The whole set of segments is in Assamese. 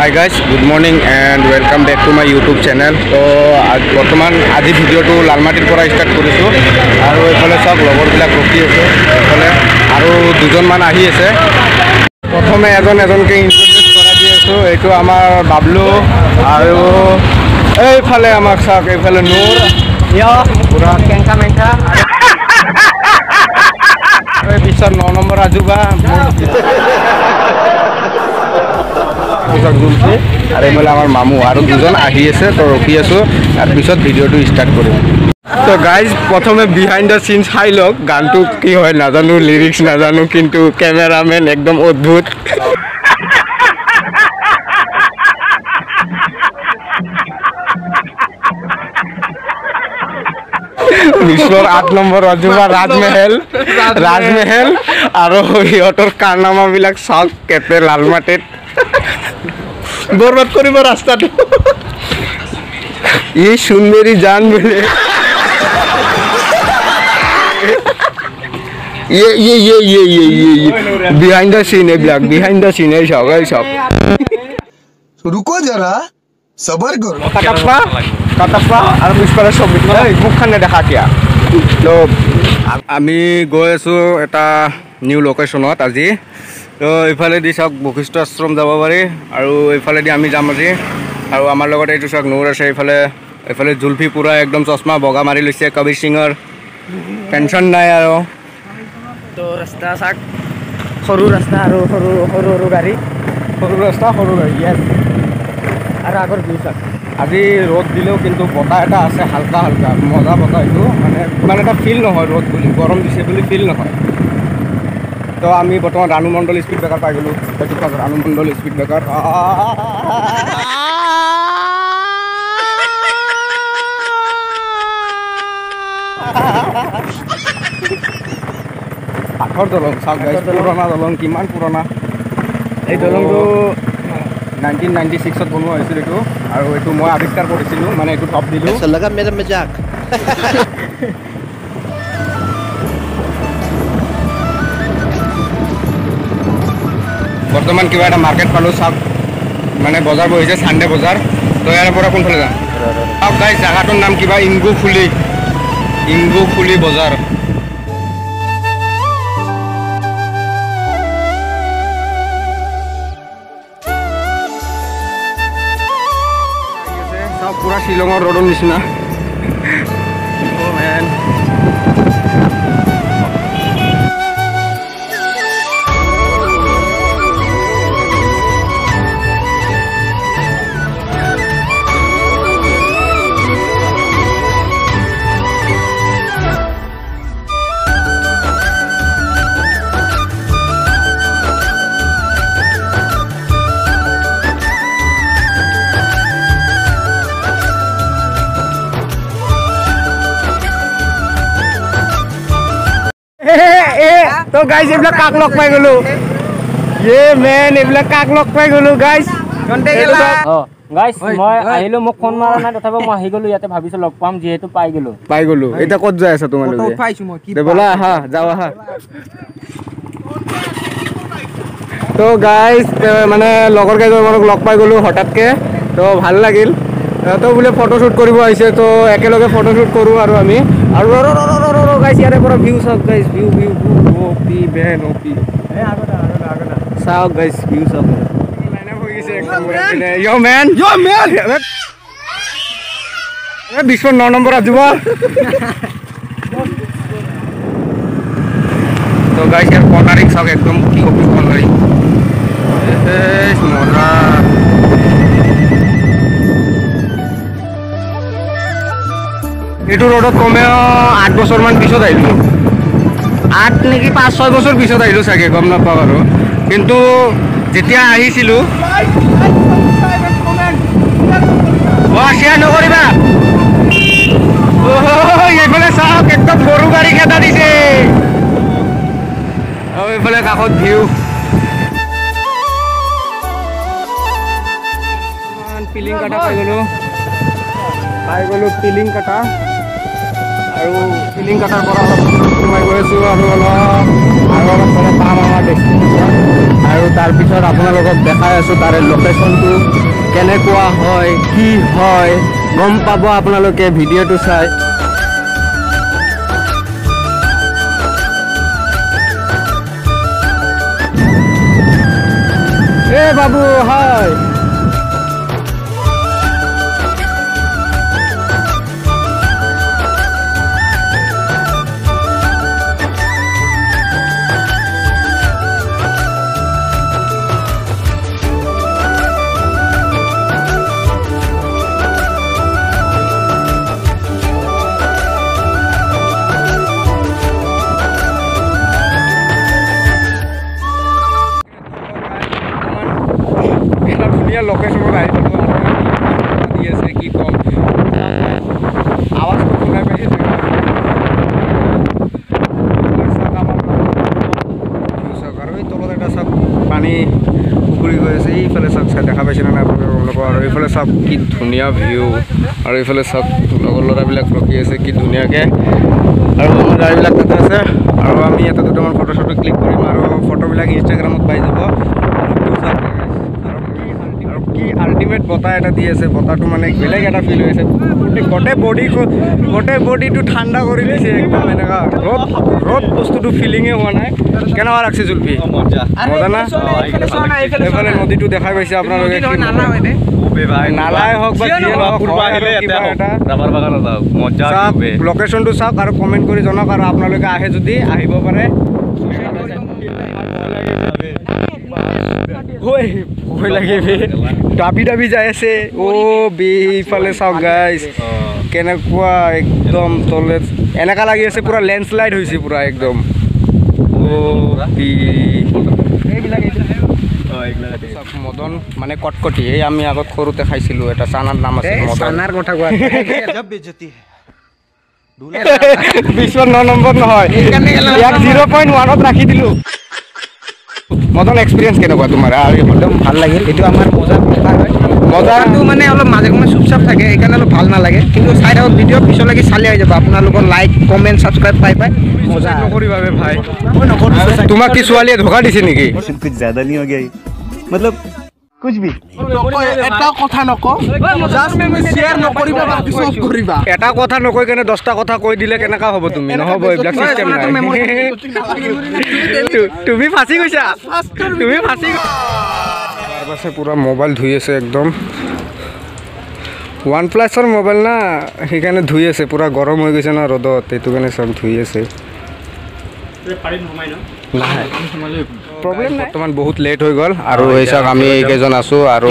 Hi guys, good morning and welcome back to my YouTube channel. So বৰ্তমান আজি ভিডিঅ'টো লালমাটিৰ পৰা ষ্টাৰ্ট কৰিছোঁ আৰু এইফালে সব লগৰবিলাক ৰখি আছে এইফালে আৰু দুজনমান আহি আছে প্ৰথমে এজনকৈ ইন্ট্ৰডিউস কৰা দি আছোঁ এইটো আমাৰ বাবলু আৰু এইফালে আমাক চাওক এইফালে নূৰ পুৰা কেংকা মেংকা আৰু পিছত 9 নম্বৰ আজুবা আৰু এইফালে আমাৰ মামু আৰু দুজন আহি আছে তো ৰখি আছোঁ তাৰপিছত ভিডিঅ'টো ষ্টাৰ্ট কৰিম তো গাইজ প্ৰথমে বিহাইণ্ড দ্য চিন চাই লওক গানটো কি হয় নাজানো লিৰিক্স নাজানো কিন্তু কেমেৰামেন একদম অদ্ভুত বিশ্বৰ 8 নম্বৰ অজুবা ৰাজমহল আৰু সিহঁতৰ কাৰনামাবিলাক চাওক কেপে লালমাটিত বরবাদ করিব রাস্তাটা এই সুন্দরী জান বলে behind the scene behind the scene এই সব रुको जरा सबर करो কাটাপ্পা আৰু পিছফালে সব মুখখানে দেখা কিয়া তো আমি গৈ আছোঁ এটা নিউ লোকেশ্যনত আজি তো এইফালেদি চাওক বশিষ্ঠ আশ্ৰম যাব পাৰি আৰু এইফালেদি আমি যাম আজি আৰু আমাৰ লগত এইটো চাওক নূৰ আছে এইফালে জুলফি পুৰা একদম চশমা বগা মাৰি লৈছে কবিৰ সিঙৰ টেনশ্যন নাই আৰু তো ৰাস্তা চাওক সৰু ৰাস্তা আৰু সৰু গাড়ী য়েছ আৰু আগৰ ভিউ চাওক আজি ৰ'দ দিলেও কিন্তু বতাহ এটা আছে হালকা মজা বতাহ এইটো মানে ইমান এটা ফিল নহয় ৰ'দ বুলি গৰম দিছে বুলি ফিল নহয় তো আমি বৰ্তমান ৰাণু মণ্ডল স্পীড ব্ৰেকাৰ পাই গ'লোঁ ৰাণু মণ্ডল স্পীড ব্ৰেকাৰ কাঠৰ দলং চাওক পুৰণা দলং কিমান পুৰণা এই দলংটো 1996ত বনোৱা হৈছিল এইটো আৰু এইটো মই আৱিষ্কাৰ কৰিছিলোঁ মানে এইটো টপ দিলোঁ বৰ্তমান কিবা এটা মাৰ্কেট পালোঁ চাওক মানে বজাৰ বহিছে চানডে বজাৰ তো ইয়াৰ পৰা কোনফালে যাম চাওক গাইজ জেগাটোৰ নাম কিবা ইংগুফুলি বজাৰ চাওক পুৰা শ্বিলঙৰ ৰ'ডৰ নিচিনা তো গাইজ এইবিলাক কাক লগ পাই গ'লো এইবিলাক কাক লগ পাই গ'লো গাইজ গাইছ মই আহিলো মোক ফোন মাৰা নাই তথাপি মই আহি গ'লো ইয়াতে ভাবিছো লগ পাম যিহেতু পাই গ'লো এতিয়া ক'ত যাই আছা তোমালোকে উঠাইছো মই কি ব'লা আহা যাও আহা তো গাইজ মানে লগৰ কেইজনমানক লগ পাই গ'লো হঠাৎকে তো ভাল লাগিল তো বোলে ফটোশ্বুট কৰিব আহিছে তো একেলগে ফটোশ্বুট কৰোঁ আৰু আমি আৰু গাইজ ইয়াৰে পৰা ভিউ চাওক গাইজ ভিউ চাওক গাইজ ভিউ চাওক বিশ্বৰ 9 নম্বৰ আজুবা তো গাইজ ইয়াৰ কৰ্ণাৰিং চাওক একদম কৰ্ণাৰিং মজা এইটো ৰোডত কমেও 8 বছৰমান পিছত আহিলোঁ 8 নেকি 5-6 বছৰ পিছত আহিলোঁ চাগে গম নাপাওঁ আৰু কিন্তু যেতিয়া আহিছিলোঁ শ্বেয়াৰ নকৰিবা এইফালে চাওক একদম সৰু গাড়ী খেদা দিছে আৰু এইফালে কাষত ভিউ পিলিং কাটা পাই গ'লোঁ পিলিং কাটা আৰু পিলিং কাটাৰ পৰা অলপ সোমাই গৈ আছোঁ আৰু অলপ আৰু অলপ পাম আমাৰ ডেষ্টিনেশ্যন আৰু তাৰপিছত আপোনালোকক দেখাই আছোঁ তাৰে লোকেশ্যনটো কেনেকুৱা হয় কি হয় গম পাব আপোনালোকে ভিডিঅ'টো চাই। এ বাবু হয় লোকেশ্যনত আহি দি আছে কি কম আৱাজটো শুনাই পাইছে আৰু এই তলত এটা চাওক পানী পুখুৰী গৈ আছে এইফালে চাওক দেখা পাইছে নে নাই আপোনালোকৰ আৰু এইফালে চাওক কি ধুনীয়া ভিউ আৰু এইফালে চাওক লগৰ ল'ৰাবিলাক ৰখি আছে কি ধুনীয়াকৈ আৰু আমাৰ গাড়ীবিলাক তাতে আছে আৰু আমি ইয়াতে দুটামান ফটো চটো ক্লিক কৰিম আৰু ফটোবিলাক ইনষ্টাগ্ৰামত পাই যাব কি আল্টিমেট বতাহ এটা দি আছে বতাহটো মানে বেলেগ এটা ফিল হৈ আছে গোটেই বডিটো ঠাণ্ডা কৰি দিছে একদম এনেকুৱা ৰ'দ বস্তুটো ফিলিঙে হোৱা নাই কেনেকুৱা লাগছে জুলফি মজা না এইফালে নদীটো দেখাই পাইছে আপোনালোকে নালাই হওক বা লোকেশ্যনটো চাওক আৰু কমেণ্ট কৰি জনাওক আৰু আপোনালোকে আহে যদি আহিব পাৰে ভয় লাগে দাবি যাই আছে ইফালে চাওক গাইজ কেনেকুৱা একদম তলে এনেকা লাগি আছে পুৰা লেণ্ডশ্লাইড হৈছে পুৰা একদম মদন মানে কটকটি এই আমি আগত সৰুতে খাইছিলোঁ এটা চানাৰ নাম আছে চানাৰ কথা কোৱা বিশ্বত 9 নম্বৰ নহয় ইয়াক 0.1ত ৰাখি দিলোঁ মদন এক্সপিৰিয়েঞ্চ কেনেকুৱা তোমাৰ একদম ভাল লাগিল এইটো আমাৰ মজা হয় মজাটো মানে অলপ মাজে সময়ে চুপচাপ থাকে সেইকাৰণে অলপ ভাল নালাগে কিন্তু চাই থাকক ভিডিঅ' পিছলৈকে চালি আহি যাব আপোনালোকৰ লাইক কমেণ্ট ছাবস্ক্ৰাইব পাই মজা নকৰিবা ভাই তোমাক কি ছোৱালীয়ে ধোকা দিছে নেকি कुछ ज्यादा नहीं हो गया मतलब कुछ भी এটা কথা নকওঁ জাষ্ট তুমি শ্বেয়াৰ নকৰিবা বাকি সব কৰিবা এটা কথা নকৈ কেনে 10টা কথা কৈ দিলে কেনেকা হ'ব তুমি নহ'ব এইবিলাক চিষ্টেম নাই তুমি ফাঁচি গৈছা তাৰপাছে পুৰা মোবাইল ধুই আছে একদম OnePlus-ৰ মোবাইল না সেইকাৰণে ধুই আছে পুৰা গৰম হৈ গৈছে না ৰ'দত সেইটো কাৰণে চব ধুই আছে প্ৰব্লেম নাই বৰ্তমান বহুত লেট হৈ গ'ল আৰু এই চাওক আমি এইকেইজন আছোঁ আৰু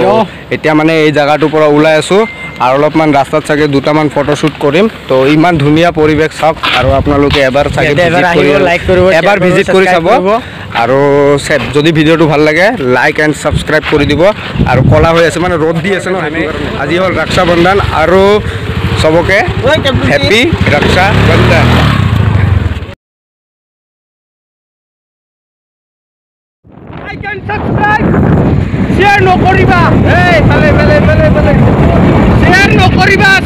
এতিয়া মানে এই জেগাটোৰ পৰা ওলাই আছোঁ আৰু অলপমান ৰাস্তাত চাগে দুটামান ফটোশ্বুট কৰিম তো ইমান ধুনীয়া পৰিৱেশ চাওক আৰু আপোনালোকে এবাৰ চাগে এবাৰ ভিজিট কৰি চাব আৰু যদি ভিডিঅ'টো ভাল লাগে লাইক এণ্ড ছাবস্ক্ৰাইব কৰি দিব আৰু কলা হৈ আছে মানে ৰ'দ দি আছে ন আজি হ'ল ৰক্ষা বন্ধন আৰু চবকে হেপী ৰক্ষা বন্ধন like and subscribe share নকৰিবা এই ফালে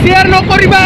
share নকৰিবা